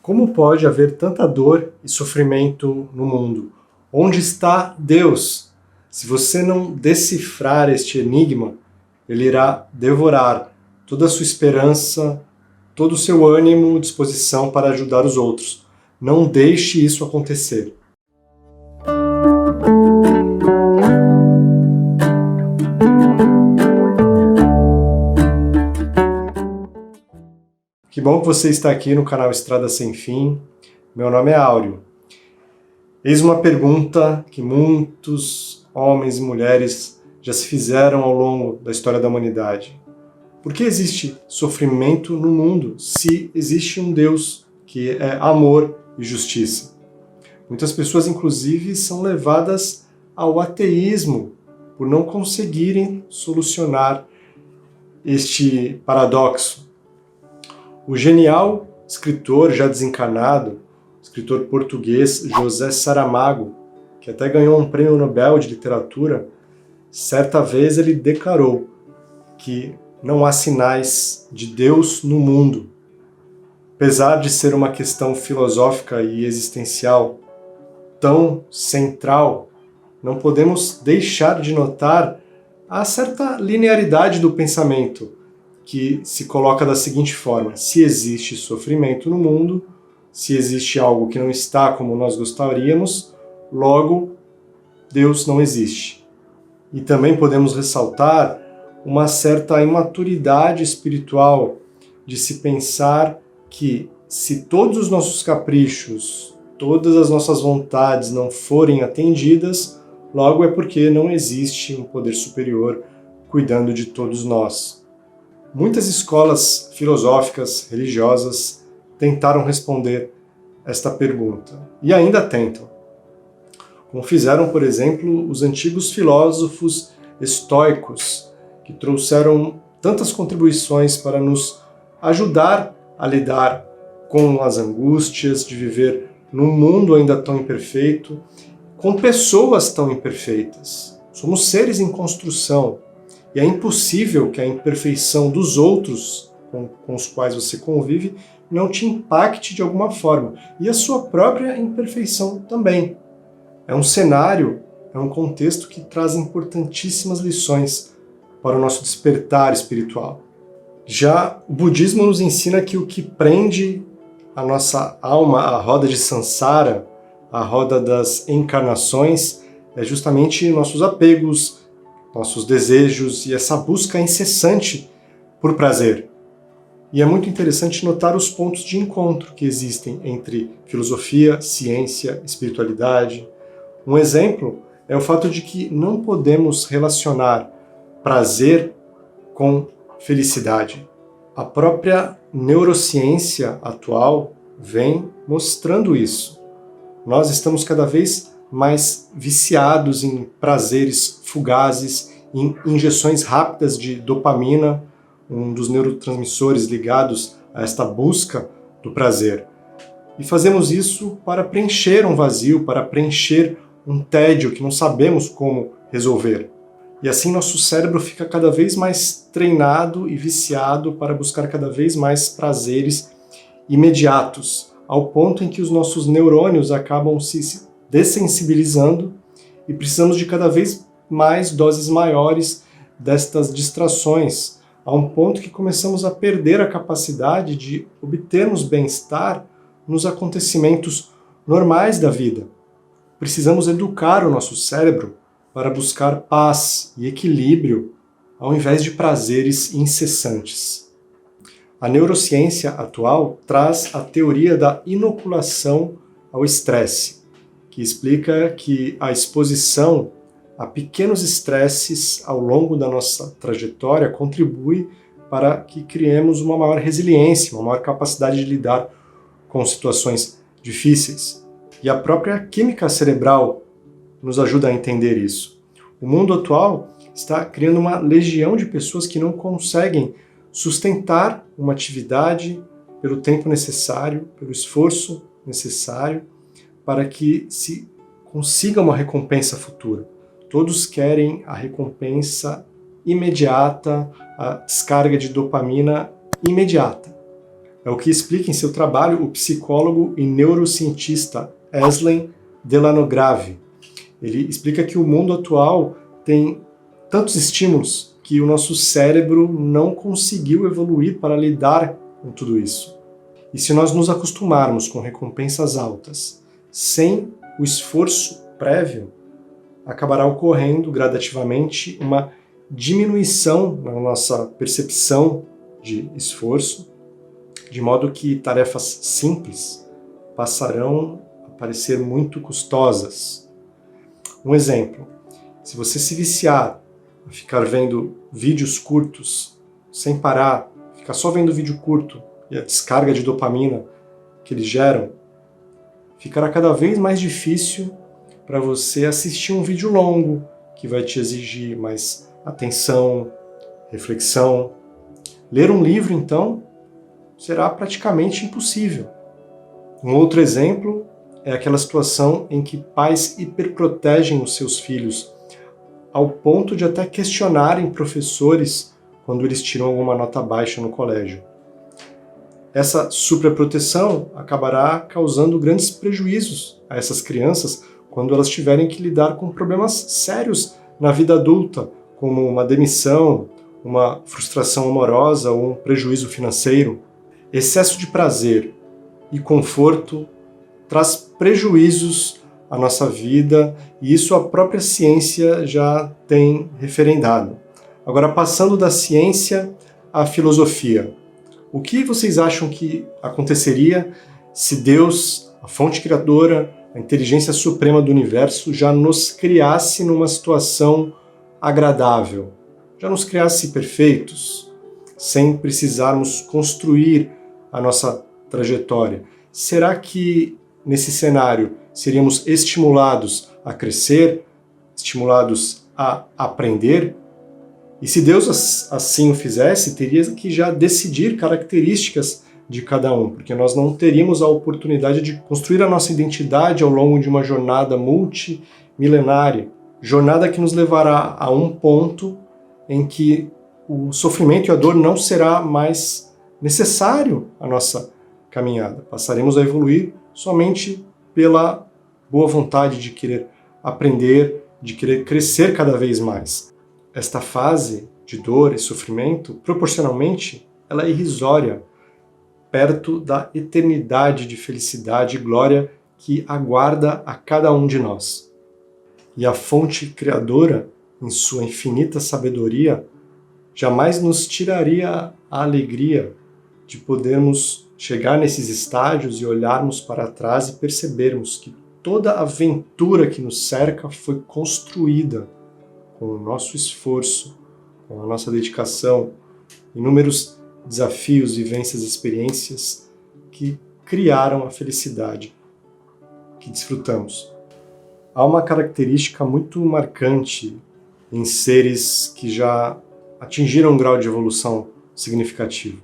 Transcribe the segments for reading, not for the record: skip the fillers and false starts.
Como pode haver tanta dor e sofrimento no mundo? Onde está Deus? Se você não decifrar este enigma, ele irá devorar toda a sua esperança, todo o seu ânimo e disposição para ajudar os outros. Não deixe isso acontecer. Que bom que você está aqui no canal Estrada Sem Fim. Meu nome é Áureo. Eis uma pergunta que muitos homens e mulheres já se fizeram ao longo da história da humanidade. Por que existe sofrimento no mundo se existe um Deus que é amor e justiça? Muitas pessoas, inclusive, são levadas ao ateísmo por não conseguirem solucionar este paradoxo. O genial escritor já desencarnado, escritor português José Saramago, que até ganhou um prêmio Nobel de literatura, certa vez ele declarou que não há sinais de Deus no mundo. Apesar de ser uma questão filosófica e existencial tão central, não podemos deixar de notar a certa linearidade do pensamento, que se coloca da seguinte forma: se existe sofrimento no mundo, se existe algo que não está como nós gostaríamos, logo Deus não existe. E também podemos ressaltar uma certa imaturidade espiritual de se pensar que se todos os nossos caprichos, todas as nossas vontades não forem atendidas, logo é porque não existe um poder superior cuidando de todos nós. Muitas escolas filosóficas, religiosas, tentaram responder esta pergunta, e ainda tentam. Como fizeram, por exemplo, os antigos filósofos estoicos, que trouxeram tantas contribuições para nos ajudar a lidar com as angústias de viver num mundo ainda tão imperfeito, com pessoas tão imperfeitas. Somos seres em construção. E é impossível que a imperfeição dos outros com os quais você convive não te impacte de alguma forma. E a sua própria imperfeição também. É um cenário, é um contexto que traz importantíssimas lições para o nosso despertar espiritual. Já o budismo nos ensina que o que prende a nossa alma à roda de Sansara, à roda das encarnações, é justamente nossos apegos, nossos desejos e essa busca incessante por prazer. E é muito interessante notar os pontos de encontro que existem entre filosofia, ciência, espiritualidade. Um exemplo é o fato de que não podemos relacionar prazer com felicidade. A própria neurociência atual vem mostrando isso. Nós estamos cada vez mais viciados em prazeres fugazes, em injeções rápidas de dopamina, um dos neurotransmissores ligados a esta busca do prazer. E fazemos isso para preencher um vazio, para preencher um tédio que não sabemos como resolver. E assim nosso cérebro fica cada vez mais treinado e viciado para buscar cada vez mais prazeres imediatos, ao ponto em que os nossos neurônios acabam se dessensibilizando e precisamos de cada vez mais doses maiores destas distrações, a um ponto que começamos a perder a capacidade de obtermos bem-estar nos acontecimentos normais da vida. Precisamos educar o nosso cérebro para buscar paz e equilíbrio ao invés de prazeres incessantes. A neurociência atual traz a teoria da inoculação ao estresse, que explica que a exposição a pequenos estresses ao longo da nossa trajetória contribui para que criemos uma maior resiliência, uma maior capacidade de lidar com situações difíceis. E a própria química cerebral nos ajuda a entender isso. O mundo atual está criando uma legião de pessoas que não conseguem sustentar uma atividade pelo tempo necessário, pelo esforço necessário, para que se consiga uma recompensa futura. Todos querem a recompensa imediata, a descarga de dopamina imediata. É o que explica em seu trabalho o psicólogo e neurocientista Eslen Delanograve. Ele explica que o mundo atual tem tantos estímulos que o nosso cérebro não conseguiu evoluir para lidar com tudo isso. E se nós nos acostumarmos com recompensas altas, sem o esforço prévio, acabará ocorrendo gradativamente uma diminuição na nossa percepção de esforço, de modo que tarefas simples passarão a parecer muito custosas. Um exemplo, se você se viciar a ficar vendo vídeos curtos sem parar, ficar só vendo vídeo curto e a descarga de dopamina que eles geram, ficará cada vez mais difícil para você assistir um vídeo longo que vai te exigir mais atenção, reflexão. Ler um livro, então, será praticamente impossível. Um outro exemplo é aquela situação em que pais hiperprotegem os seus filhos, ao ponto de até questionarem professores quando eles tiram alguma nota baixa no colégio. Essa superproteção acabará causando grandes prejuízos a essas crianças quando elas tiverem que lidar com problemas sérios na vida adulta, como uma demissão, uma frustração amorosa ou um prejuízo financeiro. Excesso de prazer e conforto traz prejuízos à nossa vida e isso a própria ciência já tem referendado. Agora, passando da ciência à filosofia, o que vocês acham que aconteceria se Deus, a fonte criadora, a inteligência suprema do universo, já nos criasse numa situação agradável, já nos criasse perfeitos, sem precisarmos construir a nossa trajetória? Será que nesse cenário seríamos estimulados a crescer, estimulados a aprender? E se Deus assim o fizesse, teria que já decidir características de cada um, porque nós não teríamos a oportunidade de construir a nossa identidade ao longo de uma jornada multimilenária, jornada que nos levará a um ponto em que o sofrimento e a dor não será mais necessário à nossa caminhada. Passaremos a evoluir somente pela boa vontade de querer aprender, de querer crescer cada vez mais. Esta fase de dor e sofrimento, proporcionalmente, ela é irrisória, perto da eternidade de felicidade e glória que aguarda a cada um de nós. E a fonte criadora, em sua infinita sabedoria, jamais nos tiraria a alegria de podermos chegar nesses estágios e olharmos para trás e percebermos que toda a aventura que nos cerca foi construída com o nosso esforço, com a nossa dedicação, inúmeros desafios, vivências, experiências que criaram a felicidade que desfrutamos. Há uma característica muito marcante em seres que já atingiram um grau de evolução significativo.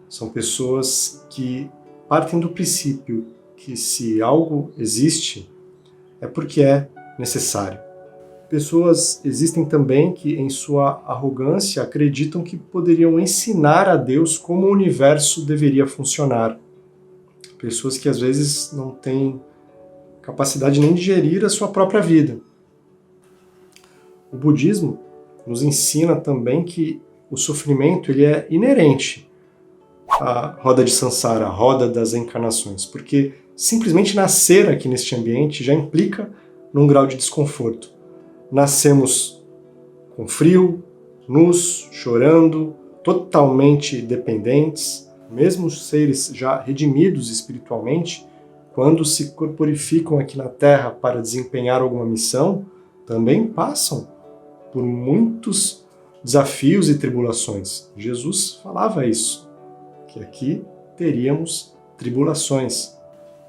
São pessoas que partem do princípio que se algo existe é porque é necessário. Pessoas existem também que, em sua arrogância, acreditam que poderiam ensinar a Deus como o universo deveria funcionar. Pessoas que às vezes não têm capacidade nem de gerir a sua própria vida. O budismo nos ensina também que o sofrimento ele é inerente à roda de Sansara, a roda das encarnações, porque simplesmente nascer aqui neste ambiente já implica num grau de desconforto. Nascemos com frio, nus, chorando, totalmente dependentes. Mesmo os seres já redimidos espiritualmente, quando se corporificam aqui na Terra para desempenhar alguma missão, também passam por muitos desafios e tribulações. Jesus falava isso, que aqui teríamos tribulações.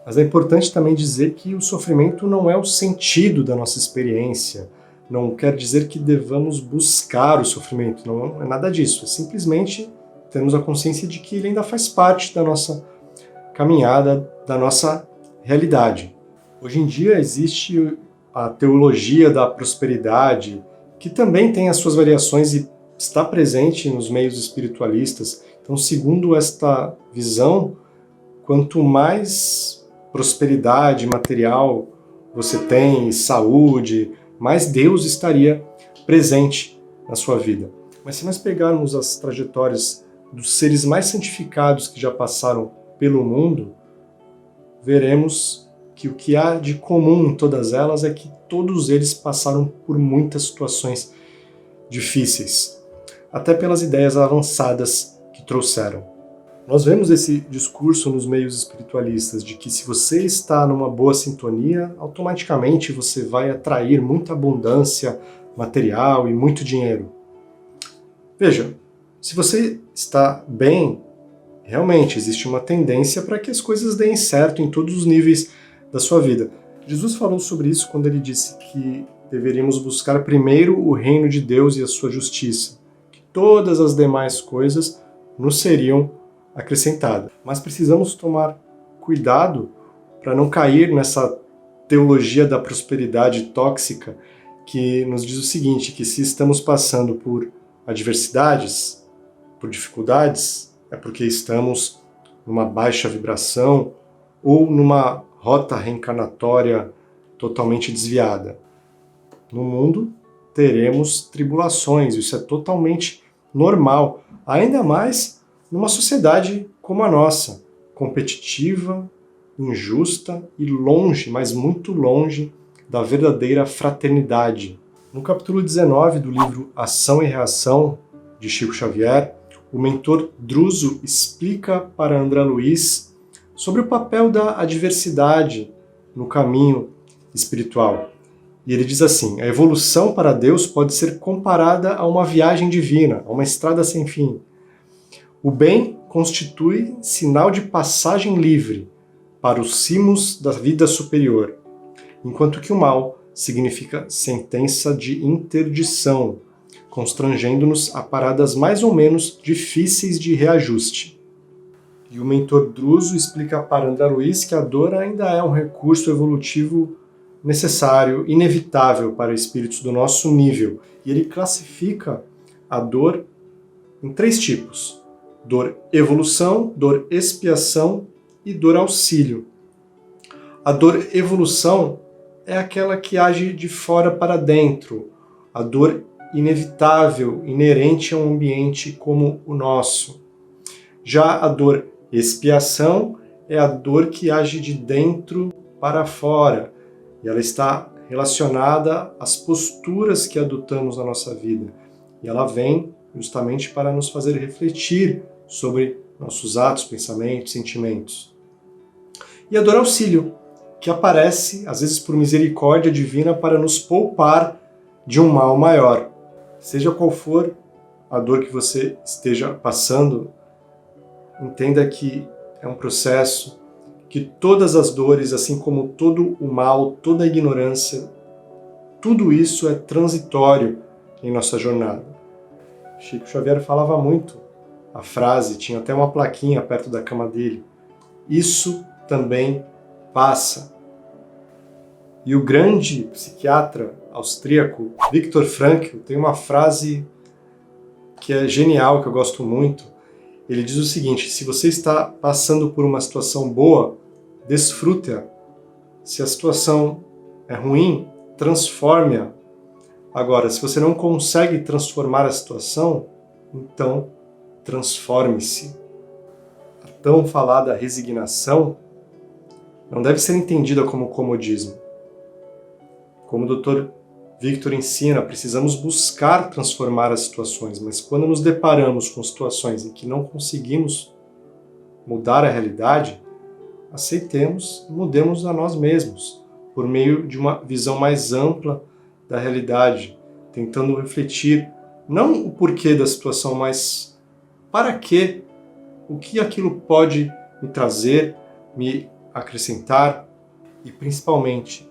Mas é importante também dizer que o sofrimento não é o sentido da nossa experiência. Não quer dizer que devamos buscar o sofrimento, não é nada disso. É simplesmente termos a consciência de que ele ainda faz parte da nossa caminhada, da nossa realidade. Hoje em dia existe a teologia da prosperidade, que também tem as suas variações e está presente nos meios espiritualistas. Então, segundo esta visão, quanto mais prosperidade material você tem, saúde, mais Deus estaria presente na sua vida. Mas se nós pegarmos as trajetórias dos seres mais santificados que já passaram pelo mundo, veremos que o que há de comum em todas elas é que todos eles passaram por muitas situações difíceis, até pelas ideias avançadas que trouxeram. Nós vemos esse discurso nos meios espiritualistas de que se você está numa boa sintonia, automaticamente você vai atrair muita abundância material e muito dinheiro. Veja, se você está bem, realmente existe uma tendência para que as coisas deem certo em todos os níveis da sua vida. Jesus falou sobre isso quando ele disse que deveríamos buscar primeiro o reino de Deus e a sua justiça, que todas as demais coisas nos seriam acrescentadas. Mas precisamos tomar cuidado para não cair nessa teologia da prosperidade tóxica que nos diz o seguinte, que se estamos passando por adversidades, por dificuldades, é porque estamos numa baixa vibração ou numa rota reencarnatória totalmente desviada. No mundo teremos tribulações, isso é totalmente normal, ainda mais numa sociedade como a nossa, competitiva, injusta e longe, mas muito longe, da verdadeira fraternidade. No capítulo 19 do livro Ação e Reação, de Chico Xavier, o mentor Druso explica para André Luiz sobre o papel da adversidade no caminho espiritual. E ele diz assim: a evolução para Deus pode ser comparada a uma viagem divina, a uma estrada sem fim. O bem constitui sinal de passagem livre para os cimos da vida superior, enquanto que o mal significa sentença de interdição, constrangendo-nos a paradas mais ou menos difíceis de reajuste. E o mentor Druso explica para André Luiz que a dor ainda é um recurso evolutivo necessário, inevitável para espíritos do nosso nível. E ele classifica a dor em 3 tipos: dor evolução, dor expiação e dor auxílio. A dor evolução é aquela que age de fora para dentro, a dor inevitável, inerente a um ambiente como o nosso. Já a dor expiação é a dor que age de dentro para fora, e ela está relacionada às posturas que adotamos na nossa vida. E ela vem justamente para nos fazer refletir sobre nossos atos, pensamentos, sentimentos. E a dor auxílio, que aparece, às vezes por misericórdia divina, para nos poupar de um mal maior. Seja qual for a dor que você esteja passando, entenda que é um processo, que todas as dores, assim como todo o mal, toda a ignorância, tudo isso é transitório em nossa jornada. Chico Xavier falava muito a frase, tinha até uma plaquinha perto da cama dele: isso também passa. E o grande psiquiatra austríaco Viktor Frankl tem uma frase que é genial, que eu gosto muito. Ele diz o seguinte: se você está passando por uma situação boa, desfrute-a. Se a situação é ruim, transforme-a. Agora, se você não consegue transformar a situação, então transforme-se. A tão falada resignação não deve ser entendida como comodismo. Como o Dr. Victor ensina, precisamos buscar transformar as situações, mas quando nos deparamos com situações em que não conseguimos mudar a realidade, aceitemos e mudemos a nós mesmos, por meio de uma visão mais ampla da realidade, tentando refletir não o porquê da situação, mas para quê, o que aquilo pode me trazer, me acrescentar e, principalmente,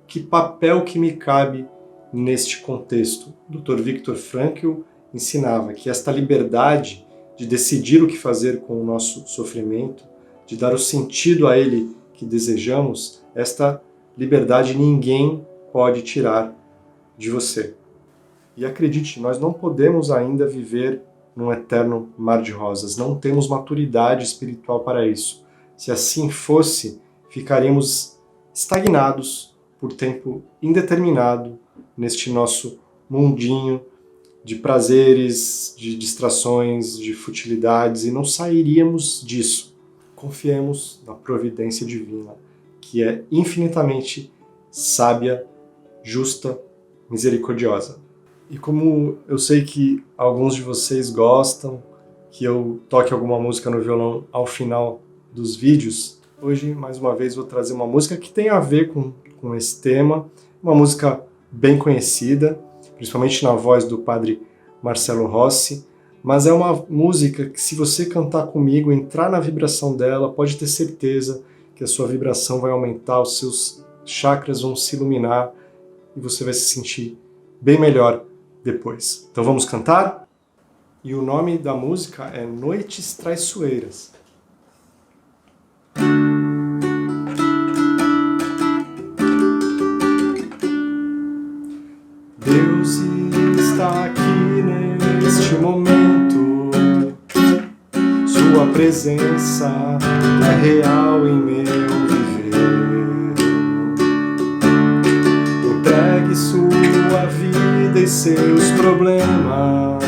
que papel que me cabe neste contexto. O Dr. Viktor Frankl ensinava que esta liberdade de decidir o que fazer com o nosso sofrimento, de dar o sentido a ele que desejamos, esta liberdade ninguém pode tirar de você. E acredite, nós não podemos ainda viver num eterno mar de rosas. Não temos maturidade espiritual para isso. Se assim fosse, ficaríamos estagnados por tempo indeterminado neste nosso mundinho de prazeres, de distrações, de futilidades, e não sairíamos disso. Confiemos na providência divina, que é infinitamente sábia, justa, misericordiosa. E como eu sei que alguns de vocês gostam que eu toque alguma música no violão ao final dos vídeos, hoje, mais uma vez, vou trazer uma música que tem a ver com esse tema, uma música bem conhecida, principalmente na voz do padre Marcelo Rossi, mas é uma música que, se você cantar comigo, entrar na vibração dela, pode ter certeza que a sua vibração vai aumentar, os seus chakras vão se iluminar e você vai se sentir bem melhor depois. Então vamos cantar? E o nome da música é Noites Traiçoeiras. Deus está aqui neste momento, sua presença é real em meu viver. Entregue sua vida e seus problemas,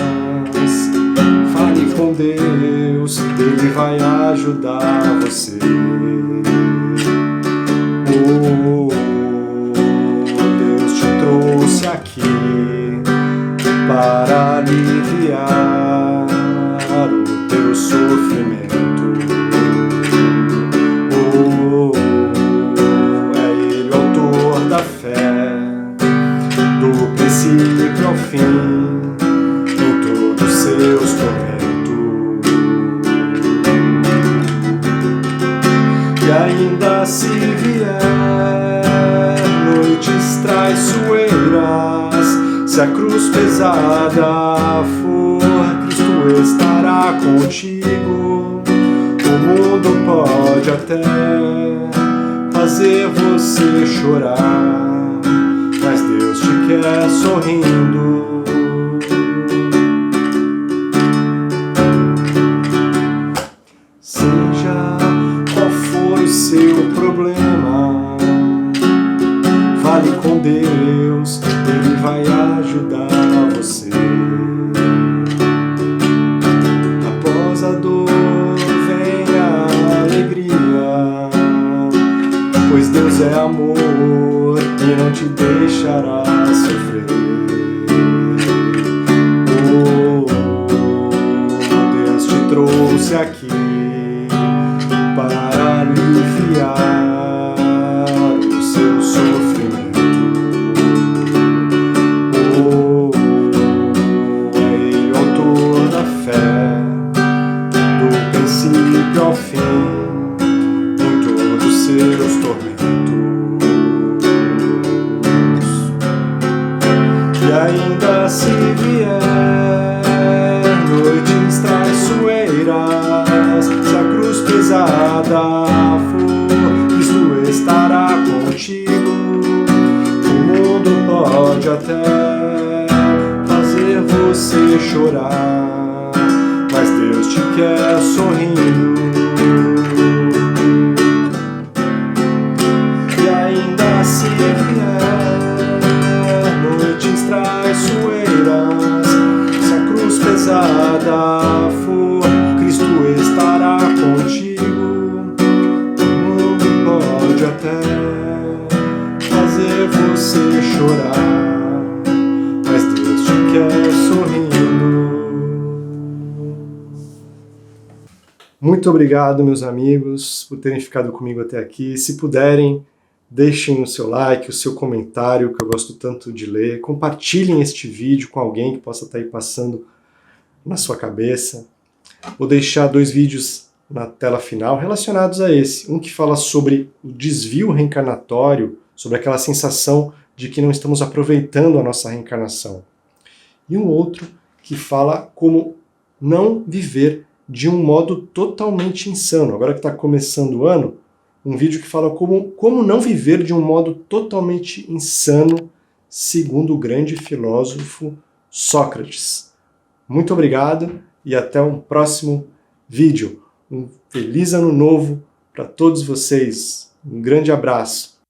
fale com Deus, Ele vai ajudar você. Deus te trouxe aqui para aliviar o teu sofrimento. É Ele o autor da fé, do princípio ao fim, em todos os seus tormentos. E ainda se vier noites traiçoeiras, se a cruz pesada for, Cristo estará contigo. O mundo pode até fazer você chorar, mas Deus te quer sorrindo. Seja qual for o seu problema, fale com Deus, Ele vai ajudar você. Após a dor vem a alegria, pois Deus é amor e não te deixará sofrer. Deus te trouxe aqui para aliviar o seu sofrimento. É Ele o autor da fé, do princípio ao fim, em todos os seus tormentos. E ainda se vier noites traiçoeiras, se a cruz pesada for, Cristo estará contigo. O mundo pode até fazer você chorar, mas Deus te quer sorrindo. E ainda se vier noites traiçoeiras, se a cruz pesada for, Cristo estará contigo. O mundo pode até fazer você chorar, mas Deus te quer sorrindo. Muito obrigado, meus amigos, por terem ficado comigo até aqui. Se puderem, deixem o seu like, o seu comentário, que eu gosto tanto de ler. Compartilhem este vídeo com alguém que possa estar aí passando na sua cabeça. Vou deixar 2 vídeos na tela final relacionados a esse. Um que fala sobre o desvio reencarnatório, sobre aquela sensação de que não estamos aproveitando a nossa reencarnação. E um outro que fala como não viver de um modo totalmente insano. Agora que está começando o ano, um vídeo que fala como não viver de um modo totalmente insano, segundo o grande filósofo Sócrates. Muito obrigado e até um próximo vídeo. Um feliz ano novo para todos vocês. Um grande abraço.